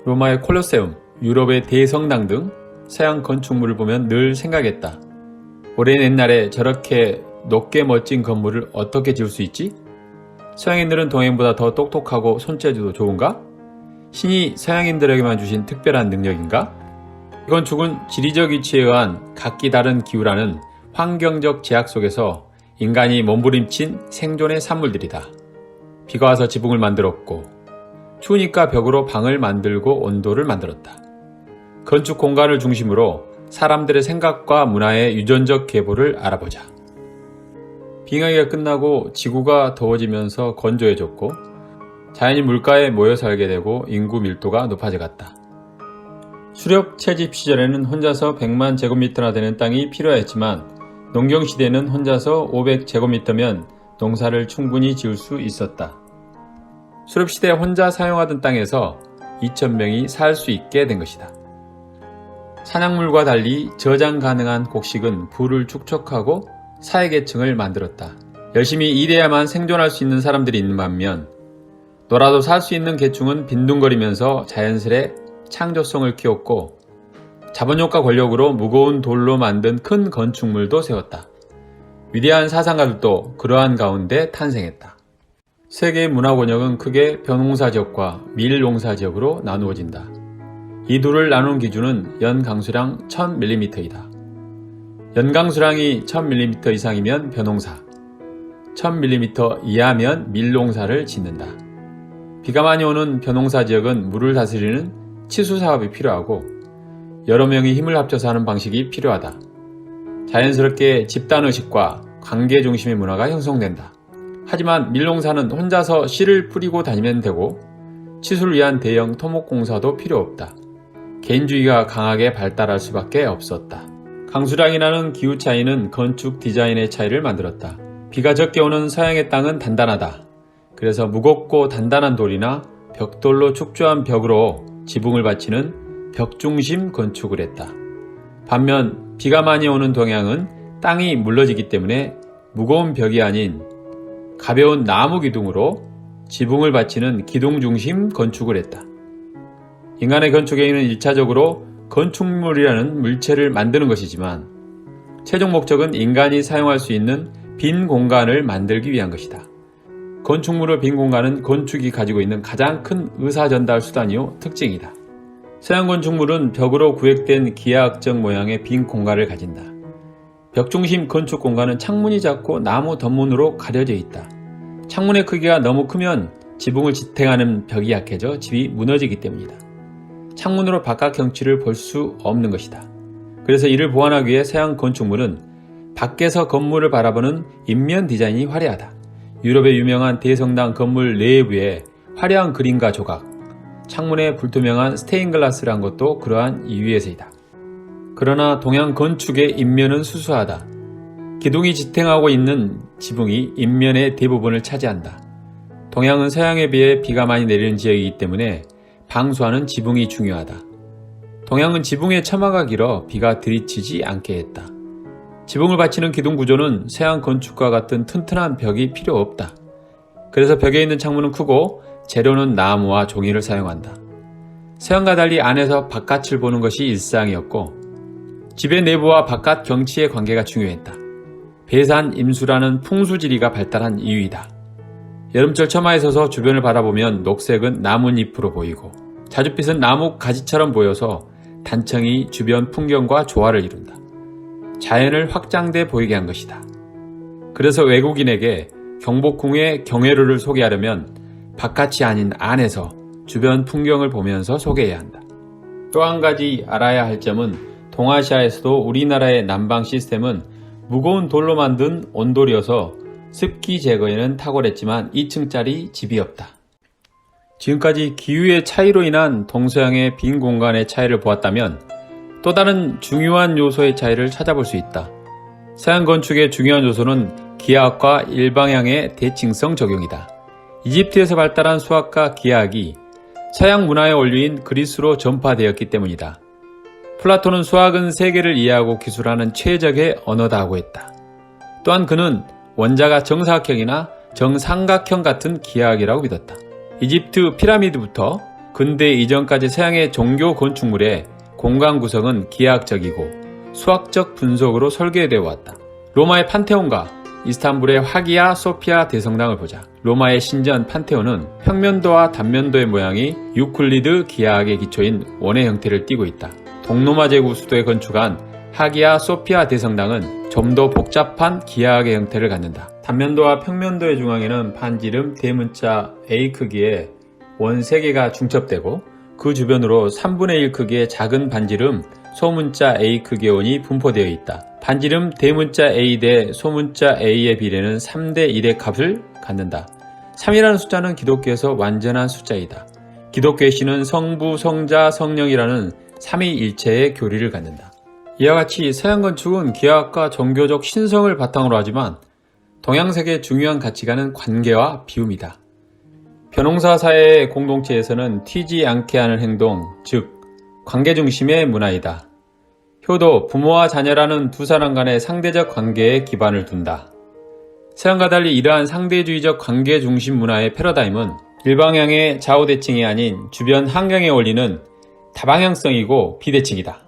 로마의 콜로세움, 유럽의 대성당 등 서양 건축물을 보면 늘 생각했다. 오랜 옛날에 저렇게 높게 멋진 건물을 어떻게 지을 수 있지? 서양인들은 동양인보다 더 똑똑하고 손재주도 좋은가? 신이 서양인들에게만 주신 특별한 능력인가? 이 건축은 지리적 위치에 의한 각기 다른 기후라는 환경적 제약 속에서 인간이 몸부림친 생존의 산물들이다. 비가 와서 지붕을 만들었고, 추우니까 벽으로 방을 만들고 온도를 만들었다. 건축 공간을 중심으로 사람들의 생각과 문화의 유전적 계보를 알아보자. 빙하기가 끝나고 지구가 더워지면서 건조해졌고, 자연이 물가에 모여 살게 되고 인구 밀도가 높아져갔다. 수렵 채집 시절에는 혼자서 100만 제곱미터나 되는 땅이 필요했지만 농경 시대에는 혼자서 500제곱미터면 농사를 충분히 지을 수 있었다. 수렵 시대 혼자 사용하던 땅에서 2,000명이 살 수 있게 된 것이다. 사냥물과 달리 저장 가능한 곡식은 부를 축적하고 사회계층을 만들었다. 열심히 일해야만 생존할 수 있는 사람들이 있는 반면 놀아도 살 수 있는 계층은 빈둥거리면서 자연스레 창조성을 키웠고 자본력과 권력으로 무거운 돌로 만든 큰 건축물도 세웠다. 위대한 사상가들도 그러한 가운데 탄생했다. 세계의 문화 권역은 크게 벼농사지역과 밀농사지역으로 나누어진다. 이 둘을 나눈 기준은 연강수량 1000mm이다. 연강수량이 1000mm 이상이면 벼농사, 1000mm 이하면 밀농사를 짓는다. 비가 많이 오는 벼농사 지역은 물을 다스리는 치수사업이 필요하고 여러 명이 힘을 합쳐서 하는 방식이 필요하다. 자연스럽게 집단의식과 관계 중심의 문화가 형성된다. 하지만 밀농사는 혼자서 씨를 뿌리고 다니면 되고 치수를 위한 대형 토목공사도 필요 없다. 개인주의가 강하게 발달할 수밖에 없었다. 강수량이라는 기후 차이는 건축 디자인의 차이를 만들었다. 비가 적게 오는 서양의 땅은 단단하다. 그래서 무겁고 단단한 돌이나 벽돌로 축조한 벽으로 지붕을 받치는 벽중심 건축을 했다. 반면 비가 많이 오는 동양은 땅이 물러지기 때문에 무거운 벽이 아닌 가벼운 나무 기둥으로 지붕을 받치는 기둥중심 건축을 했다. 인간의 건축에는 1차적으로 건축물이라는 물체를 만드는 것이지만 최종 목적은 인간이 사용할 수 있는 빈 공간을 만들기 위한 것이다. 건축물의 빈 공간은 건축이 가지고 있는 가장 큰 의사전달 수단이요 특징이다. 서양 건축물은 벽으로 구획된 기하학적 모양의 빈 공간을 가진다. 벽중심 건축 공간은 창문이 작고 나무 덧문으로 가려져 있다. 창문의 크기가 너무 크면 지붕을 지탱하는 벽이 약해져 집이 무너지기 때문이다. 창문으로 바깥 경치를 볼 수 없는 것이다. 그래서 이를 보완하기 위해 서양 건축물은 밖에서 건물을 바라보는 인면 디자인이 화려하다. 유럽의 유명한 대성당 건물 내부에 화려한 그림과 조각, 창문에 불투명한 스테인글라스를 한 것도 그러한 이유에서이다. 그러나 동양 건축의 인면은 수수하다. 기둥이 지탱하고 있는 지붕이 인면의 대부분을 차지한다. 동양은 서양에 비해 비가 많이 내리는 지역이기 때문에 방수하는 지붕이 중요하다. 동양은 지붕의 처마가 길어 비가 들이치지 않게 했다. 지붕을 받치는 기둥 구조는 서양 건축과 같은 튼튼한 벽이 필요 없다. 그래서 벽에 있는 창문은 크고 재료는 나무와 종이를 사용한다. 서양과 달리 안에서 바깥을 보는 것이 일상이었고 집의 내부와 바깥 경치의 관계가 중요했다. 배산 임수라는 풍수지리가 발달한 이유이다. 여름철 처마에 서서 주변을 바라보면 녹색은 나뭇잎으로 보이고 자줏빛은 나무 가지처럼 보여서 단청이 주변 풍경과 조화를 이룬다. 자연을 확장돼 보이게 한 것이다. 그래서 외국인에게 경복궁의 경회로를 소개하려면 바깥이 아닌 안에서 주변 풍경을 보면서 소개해야 한다. 또 한 가지 알아야 할 점은 동아시아에서도 우리나라의 난방 시스템은 무거운 돌로 만든 온돌이어서 습기 제거에는 탁월했지만 2층짜리 집이 없다. 지금까지 기후의 차이로 인한 동서양의 빈 공간의 차이를 보았다면 또 다른 중요한 요소의 차이를 찾아볼 수 있다. 서양 건축의 중요한 요소는 기하학과 일방향의 대칭성 적용이다. 이집트에서 발달한 수학과 기하학이 서양 문화의 원류인 그리스로 전파되었기 때문이다. 플라톤은 수학은 세계를 이해하고 기술하는 최적의 언어다 하고 했다. 또한 그는 원자가 정사각형이나 정삼각형 같은 기하학이라고 믿었다. 이집트 피라미드부터 근대 이전까지 서양의 종교 건축물의 공간 구성은 기하학적이고 수학적 분석으로 설계되어 왔다. 로마의 판테온과 이스탄불의 하기야 소피아 대성당을 보자. 로마의 신전 판테온은 평면도와 단면도의 모양이 유클리드 기하학의 기초인 원의 형태를 띠고 있다. 동로마 제국 수도에 건축한 하기야 소피아 대성당은 좀 더 복잡한 기하학의 형태를 갖는다. 단면도와 평면도의 중앙에는 반지름 대문자 A 크기의 원 3개가 중첩되고 그 주변으로 3분의 1 크기의 작은 반지름 소문자 A 크기의 원이 분포되어 있다. 반지름 대문자 A 대 소문자 A의 비례는 3대 1의 값을 갖는다. 3이라는 숫자는 기독교에서 완전한 숫자이다. 기독교의 신은 성부, 성자, 성령이라는 삼위일체의 교리를 갖는다. 이와 같이 서양 건축은 기하학과 종교적 신성을 바탕으로 하지만 동양색의 중요한 가치관은 관계와 비움이다. 변홍사 사회의 공동체에서는 튀지 않게 하는 행동, 즉 관계 중심의 문화이다. 효도, 부모와 자녀라는 두 사람 간의 상대적 관계에 기반을 둔다. 서양과 달리 이러한 상대주의적 관계 중심 문화의 패러다임은 일방향의 좌우대칭이 아닌 주변 환경에 어울리는 다방향성이고 비대칭이다.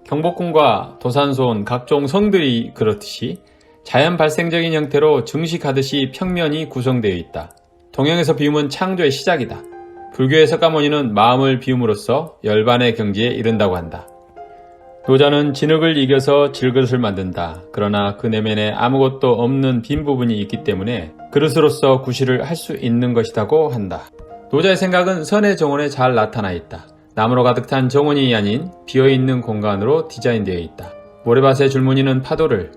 경복궁과 도산소원, 각종 성들이 그렇듯이 자연 발생적인 형태로 증식하듯이 평면이 구성되어 있다. 동양에서 비움은 창조의 시작이다. 불교의 석가모니는 마음을 비움으로써 열반의 경지에 이른다고 한다. 노자는 진흙을 이겨서 질그릇을 만든다. 그러나 그 내면에 아무것도 없는 빈 부분이 있기 때문에 그릇으로서 구실을 할 수 있는 것이라고 한다. 노자의 생각은 선의 정원에 잘 나타나 있다. 나무로 가득 찬 정원이 아닌 비어있는 공간으로 디자인되어 있다. 모래밭의 줄무늬는 파도를,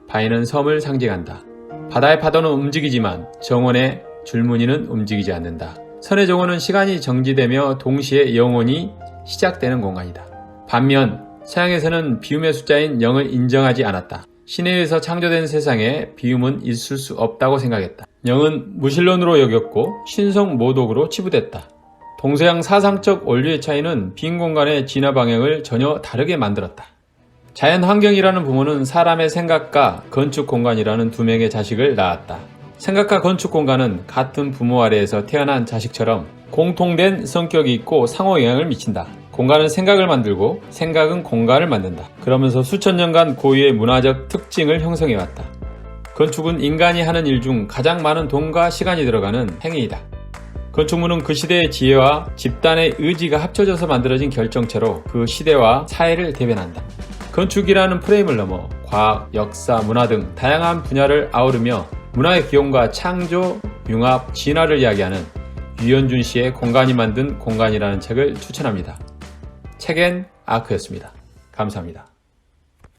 바위는 섬을 상징한다. 바다의 파도는 움직이지만 정원의 줄무늬는 움직이지 않는다. 선의 정원은 시간이 정지되며 동시에 영원히 시작되는 공간이다. 반면 서양에서는 비움의 숫자인 0을 인정하지 않았다. 신에 의해서 창조된 세상에 비움은 있을 수 없다고 생각했다. 0은 무신론으로 여겼고 신성모독으로 치부됐다. 동서양 사상적 원리의 차이는 빈 공간의 진화 방향을 전혀 다르게 만들었다. 자연 환경이라는 부모는 사람의 생각과 건축 공간이라는 두 명의 자식을 낳았다. 생각과 건축 공간은 같은 부모 아래에서 태어난 자식처럼 공통된 성격이 있고 상호 영향을 미친다. 공간은 생각을 만들고 생각은 공간을 만든다. 그러면서 수천 년간 고유의 문화적 특징을 형성해왔다. 건축은 인간이 하는 일 중 가장 많은 돈과 시간이 들어가는 행위이다. 건축물은 그 시대의 지혜와 집단의 의지가 합쳐져서 만들어진 결정체로 그 시대와 사회를 대변한다. 건축이라는 프레임을 넘어 과학, 역사, 문화 등 다양한 분야를 아우르며 문화의 기원과 창조, 융합, 진화를 이야기하는 유현준 씨의 공간이 만든 공간이라는 책을 추천합니다. 책엔 아크였습니다. 감사합니다.